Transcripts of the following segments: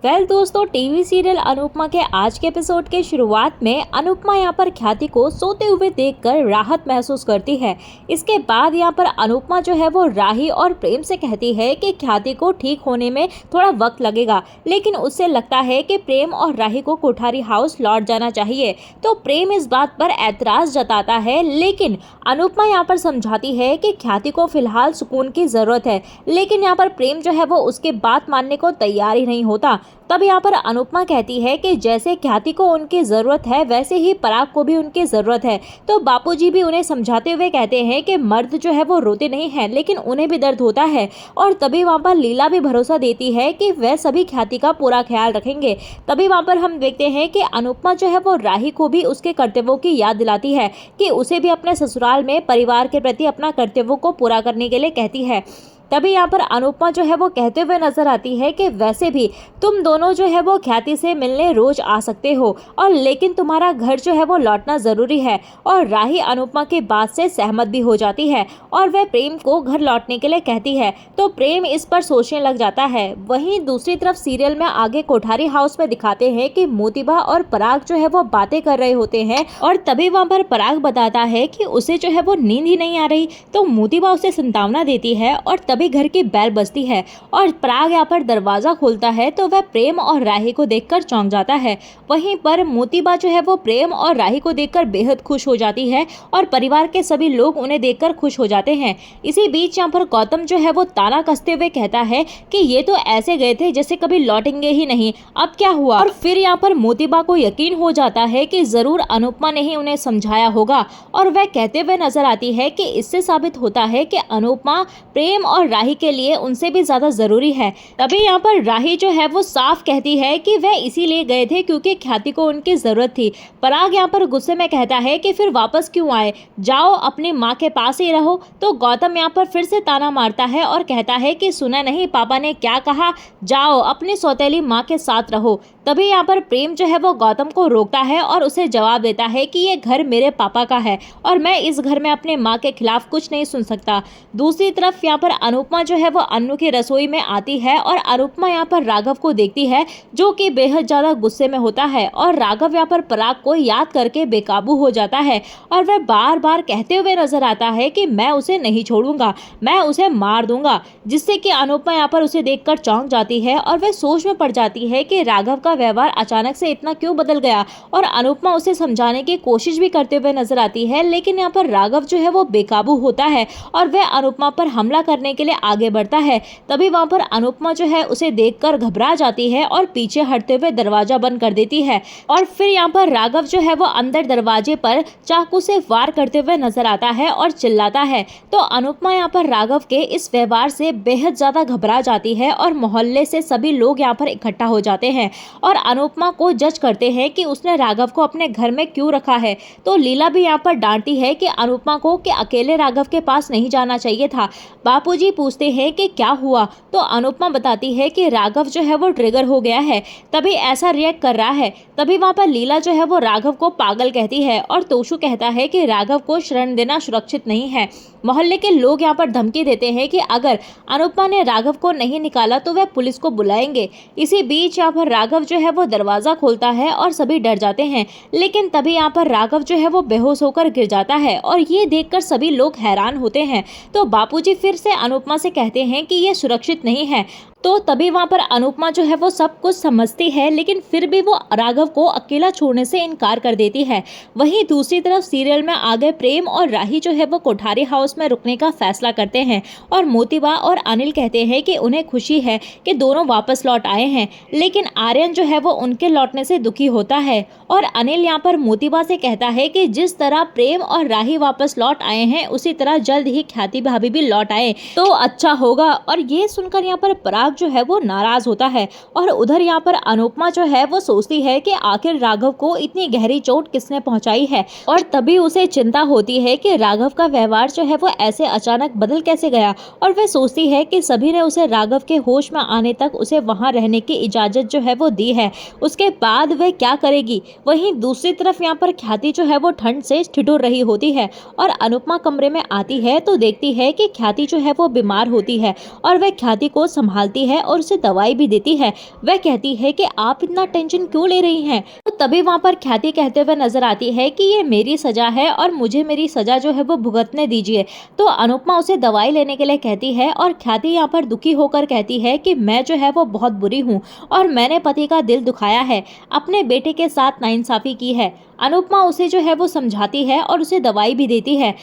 दोस्तों, TV serial Anupama के आज के एपिसोड के शुरुआत में अनुपमा यहाँ पर ख्याति को सोते हुए देखकर राहत महसूस करती है। इसके बाद यहाँ पर अनुपमा जो है वो राही और प्रेम से कहती है कि ख्याति को ठीक होने में थोड़ा वक्त लगेगा, लेकिन उससे लगता है कि प्रेम और राही को कोठारी हाउस लौट जाना चाहिए। तो प्रेम इस बात पर ऐतराज जताता है, लेकिन अनुपमा यहाँ पर समझाती है कि ख्याति को फिलहाल सुकून की जरूरत है। लेकिन यहाँ पर प्रेम जो है वो उसके बात मानने को तैयार ही नहीं होता। तब यहाँ पर अनुपमा कहती है कि जैसे ख्याति को उनकी ज़रूरत है, वैसे ही पराग को भी उनकी ज़रूरत है। तो बापूजी भी उन्हें समझाते हुए कहते हैं कि मर्द जो है वो रोते नहीं हैं, लेकिन उन्हें भी दर्द होता है। और तभी वहाँ पर लीला भी भरोसा देती है कि वह सभी ख्याति का पूरा ख्याल रखेंगे। तभी वहाँ पर हम देखते हैं कि अनुपमा जो है वो राही को भी उसके कर्तव्यों की याद दिलाती है कि उसे भी अपने ससुराल में परिवार के प्रति अपना कर्तव्यों को पूरा करने के लिए कहती है। तभी यहाँ पर अनुपमा जो है वो कहते हुए नजर आती है कि वैसे भी तुम दोनों जो है वो ख्याति से मिलने रोज आ सकते हो, और लेकिन तुम्हारा घर जो है वो लौटना जरूरी है। और राही अनुपमा के बात से सहमत भी हो जाती है और वह प्रेम को घर लौटने के लिए कहती है। तो प्रेम इस पर सोचने लग जाता है। वहीं दूसरी तरफ सीरियल में आगे कोठारी हाउस में दिखाते हैं कि मोतीबा और पराग जो है वो बातें कर रहे होते हैं, और तभी वहाँ पर पराग बताता है कि उसे जो है वो नींद ही नहीं आ रही। तो मोतीबा उसे संतावना देती है और तभी घर की बेल बजती है और पराग यहाँ पर दरवाजा खोलता है तो वह प्रेम और राही को देखकर चौंक जाता है। वहीं पर मोतीबा जो है वो प्रेम और राही को देखकर बेहद खुश हो जाती है और परिवार के सभी लोग उन्हें देखकर खुश हो जाते हैं। इसी बीच यहाँ पर गौतम जो है वो ताना कसते हुए कहता है कि ये तो ऐसे गए थे जैसे कभी लौटेंगे ही नहीं, अब क्या हुआ। और फिर यहाँ पर मोतीबा को यकीन हो जाता है कि जरूर अनुपमा ने ही उन्हें समझाया होगा, और वह कहते हुए नजर आती है कि इससे साबित होता है कि अनुपमा प्रेम और राही के लिए उनसे भी ज्यादा जरूरी है। तभी यहाँ पर राही जो है वो साफ कहती है कि वह इसीलिए गए थे क्योंकि ख्याति को उनकी जरूरत थी। पराग यहाँ पर गुस्से में कहता है कि फिर वापस क्यों आए, जाओ अपनी माँ के पास ही रहो। तो गौतम यहाँ पर फिर से ताना मारता है और कहता है कि सुना नहीं पापा ने क्या कहा, जाओ अपनी सौतेली माँ के साथ रहो। तभी यहाँ पर प्रेम जो है वो गौतम को रोकता है और उसे जवाब देता है कि ये घर मेरे पापा का है और मैं इस घर में अपने माँ के खिलाफ कुछ नहीं सुन सकता। दूसरी तरफ यहाँ पर अनुपमा जो है वो अन्नू की रसोई में आती है और अनुपमा यहाँ पर राघव को देखती है जो कि बेहद ज्यादा गुस्से में होता है, और राघव यहाँ पर पराग को याद करके बेकाबू हो जाता है और वह बार बार कहते हुए नजर आता है कि मैं उसे नहीं छोड़ूंगा, मैं उसे मार दूंगा। जिससे कि अनुपमा यहाँ पर उसे देखकर चौंक जाती है और वह सोच में पड़ जाती है कि राघव का व्यवहार अचानक से इतना क्यों बदल गया। और अनुपमा उसे समझाने की कोशिश भी करते हुए नजर आती है, लेकिन यहाँ पर राघव जो है वो बेकाबू होता है और वह अनुपमा पर हमला करने के लिए आगे बढ़ता है। तभी वहां पर अनुपमा जो है उसे देखकर घबरा जाती है और पीछे हटते हुए दरवाजा बंद कर देती है। और फिर यहाँ पर राघव जो है वो अंदर दरवाजे पर चाकू से वार करते हुए नजर आता है और चिल्लाता है। तो अनुपमा यहाँ पर राघव के इस व्यवहार से बेहद ज्यादा घबरा जाती है और मोहल्ले से सभी लोग यहाँ पर इकट्ठा हो जाते हैं और अनुपमा को जज करते हैं कि उसने राघव को अपने घर में क्यों रखा है। तो लीला भी यहाँ पर डांटती है कि अनुपमा को कि अकेले राघव के पास नहीं जाना चाहिए था। बापूजी पूछते हैं कि क्या हुआ, तो अनुपमा बताती है कि राघव जो है वो ट्रिगर हो गया है, तभी ऐसा रिएक्ट कर रहा है। तभी वहां पर लीला जो है वो राघव को पागल कहती है और तोशु कहता है कि राघव को शरण देना सुरक्षित नहीं है। मोहल्ले के लोग यहाँ पर धमकी देते हैं कि अगर अनुपमा ने राघव को नहीं निकाला तो वह पुलिस को बुलाएंगे। इसी बीच यहाँ पर राघव जो है वो दरवाजा खोलता है और सभी डर जाते हैं, लेकिन तभी यहाँ पर राघव जो है वो बेहोश होकर गिर जाता है और ये देखकर सभी लोग हैरान होते हैं। तो बापूजी फिर से अनुपमा से कहते हैं कि ये सुरक्षित नहीं है। तो तभी वहां पर अनुपमा जो है वो सब कुछ समझती है, लेकिन फिर भी वो राघव को अकेला छोड़ने से इनकार कर देती है। वहीं दूसरी तरफ सीरियल में आगे प्रेम और राही जो है वो कोठारी हाउस में रुकने का फैसला करते हैं और मोतीबा और अनिल कहते हैं कि उन्हें खुशी है कि दोनों वापस लौट आए हैं, लेकिन आर्यन जो है वो उनके लौटने से दुखी होता है। और अनिल यहाँ पर मोतीबा से कहता है कि जिस तरह प्रेम और राही वापस लौट आए हैं उसी तरह जल्द ही ख्याति भाभी भी लौट आए तो अच्छा होगा। और ये सुनकर यहाँ पर पराग जो है वो नाराज होता है और उधर यहाँ पर अनुपमा जो है वो सोचती है कि आखिर राघव को इतनी गहरी चोट किसने पहुंचाई है, और तभी उसे चिंता होती है कि राघव का व्यवहार जो है वो ऐसे अचानक बदल कैसे गया। और वह सोचती है कि सभी ने उसे राघव के होश में आने तक उसे वहां रहने की इजाजत जो है वो दी है, उसके बाद वह क्या करेगी। वहीं दूसरी तरफ यहाँ पर ख्याति जो है वो ठंड से ठिठुर रही होती है और अनुपमा कमरे में आती है तो देखती है कि ख्याति जो है वो बीमार होती है और वह ख्याति को संभालती समझाती है और उसे दवाई भी देती है। वह कहती है कि आप इतना टेंशन क्यों ले रही हैं। तो तभी वहाँ पर ख्याति कहते हुए नजर आती है कि ये मेरी सजा है और मुझे मेरी सजा जो है वो भुगतने दीजिए। तो अनुपमा उसे दवाई लेने के लिए कहती है और ख्याति यहाँ पर दुखी होकर कहती है कि मैं जो है वो बहुत बुरी हूँ और मैंने पति का दिल दुखाया है, अपने बेटे के साथ नाइंसाफी की है। अनुपमा उसे जो है वो समझाती है और उसे दवाई भी देती है।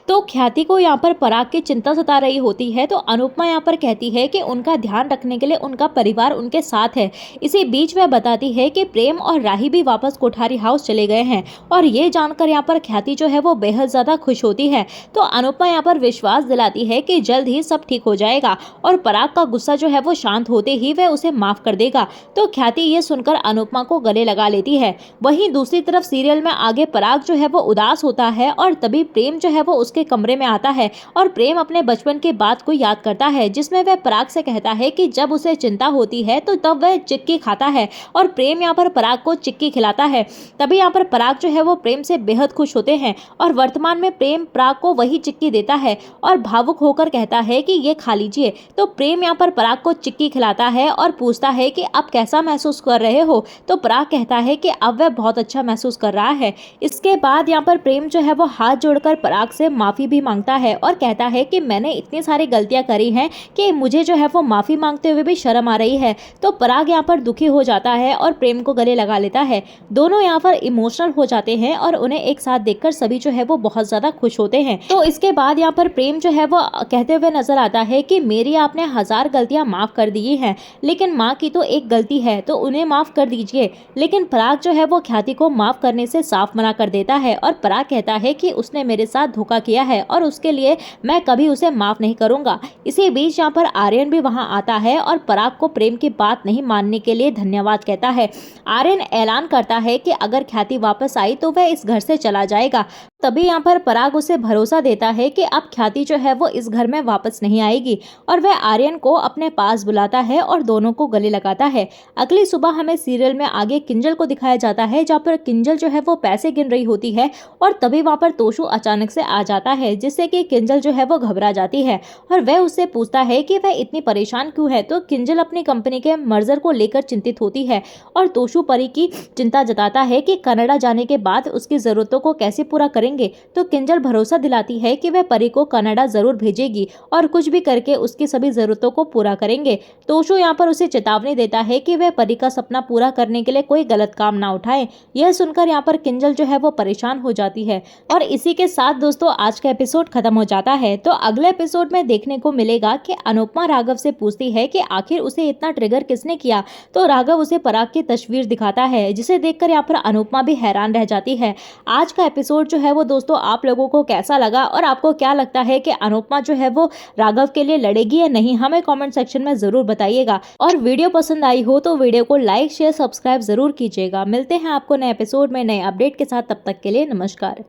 तो ख्याति को यहाँ पर पराग की चिंता सता रही होती है। तो अनुपमा यहाँ पर कहती है कि उनका ध्यान रखने के लिए उनका परिवार उनके साथ है। इसी बीच वह बताती है कि प्रेम और राही भी वापस कोठारी हाउस चले गए हैं और ये जानकर यहाँ पर ख्याति जो है वो बेहद ज्यादा खुश होती है। तो अनुपमा यहाँ पर विश्वास दिलाती है कि जल्द ही सब ठीक हो जाएगा और पराग का गुस्सा जो है वो शांत होते ही वह उसे माफ कर देगा। तो ख्याति ये सुनकर अनुपमा को गले लगा लेती है। वहीं दूसरी तरफ सीरियल में आगे पराग जो है वो उदास होता है और तभी प्रेम जो है वो उसके कमरे में आता है और प्रेम अपने बचपन के बात को याद करता है, जिसमें वह पराग से कहता है कि जब उसे चिंता होती है तो तब वह चिक्की खाता है और प्रेम यहाँ पर पराग को चिक्की खिलाता है। तभी यहाँ पर पराग जो है वो प्रेम से बेहद खुश होते हैं और वर्तमान में प्रेम पराग को वही चिक्की देता है और भावुक होकर कहता है कि ये खा लीजिए। तो प्रेम यहाँ पर पराग को चिक्की खिलाता है और पूछता है कि अब कैसा महसूस कर रहे हो। तो पराग कहता है कि अब वह बहुत अच्छा महसूस कर रहा है। इसके बाद यहाँ पर प्रेम जो है वो हाथ जोड़कर पराग से माफी भी मांगता है और कहता है कि मैंने इतनी सारी गलतियां करी हैं कि मुझे जो है वो माफी मांगते हुए भी शर्म आ रही है। तो पराग यहाँ पर दुखी हो जाता है और प्रेम को गले लगा लेता है। दोनों यहाँ पर इमोशनल हो जाते हैं और उन्हें एक साथ देखकर सभी जो है वो बहुत ज्यादा खुश होते हैं। तो इसके बाद यहाँ पर प्रेम जो है वो कहते हुए नजर आता है कि मेरी आपने 1000 गलतियां माफ कर दी हैं, लेकिन माँ की तो एक गलती है, तो उन्हें माफ कर दीजिए। लेकिन पराग जो है वो ख्याति को माफ करने से साफ मना कर देता है और पराग कहता है कि उसने मेरे साथ धोखा किया है और उसके लिए मैं कभी उसे माफ नहीं करूंगा। इसी बीच यहाँ पर आर्यन भी वहां आता है और पराग को प्रेम की बात नहीं मानने के लिए धन्यवाद कहता है। आर्यन ऐलान करता है कि अगर ख्याति वापस आई तो वह इस घर से चला जाएगा। तभी यहाँ पर पराग उसे भरोसा देता है कि अब ख्याति जो है वो इस घर में वापस नहीं आएगी और वह आर्यन को अपने पास बुलाता है और दोनों को गले लगाता है। अगली सुबह हमें सीरियल में आगे किंजल को दिखाया जाता है, जहाँ पर किंजल जो है वो पैसे गिन रही होती है और तभी वहाँ पर तोशु अचानक से आ जाता है, जिससे कि किंजल जो है वो घबरा जाती है और वह उससे पूछता है कि वह इतनी परेशान क्यों है। तो किंजल अपनी कंपनी के मर्जर को लेकर चिंतित होती है और तोशु परी की चिंता जताता है कि कनाडा जाने के बाद उसकी जरूरतों को कैसे पूरा करेंगे। तो किंजल भरोसा दिलाती है कि वह परी को कनाडा जरूर भेजेगी और कुछ भी करके उसकी सभी जरूरतों को पूरा करेंगे। तोशु यहाँ पर उसे चेतावनी देता है कि वह परी का सपना पूरा करने के लिए कोई गलत काम ना उठाए। यह सुनकर यहाँ पर किंजल जो है वो परेशान हो जाती है और इसी के साथ दोस्तों आज का एपिसोड खत्म हो जाता है। तो अगले एपिसोड में देखने को मिलेगा कि अनुपमा राघव से पूछती है कि आखिर उसे इतना ट्रिगर किसने किया। तो राघव उसे पराग की तस्वीर दिखाता है, जिसे देखकर यहाँ पर अनुपमा भी हैरान रह जाती है। आज का एपिसोड जो है वो दोस्तों आप लोगों को कैसा लगा और आपको क्या लगता है कि अनुपमा जो है वो राघव के लिए लड़ेगी या नहीं, हमें कमेंट सेक्शन में जरूर बताइएगा। और वीडियो पसंद आई हो तो वीडियो को लाइक शेयर सब्सक्राइब जरूर कीजिएगा। मिलते हैं आपको नए एपिसोड में नए अपडेट के साथ, तब तक के लिए नमस्कार।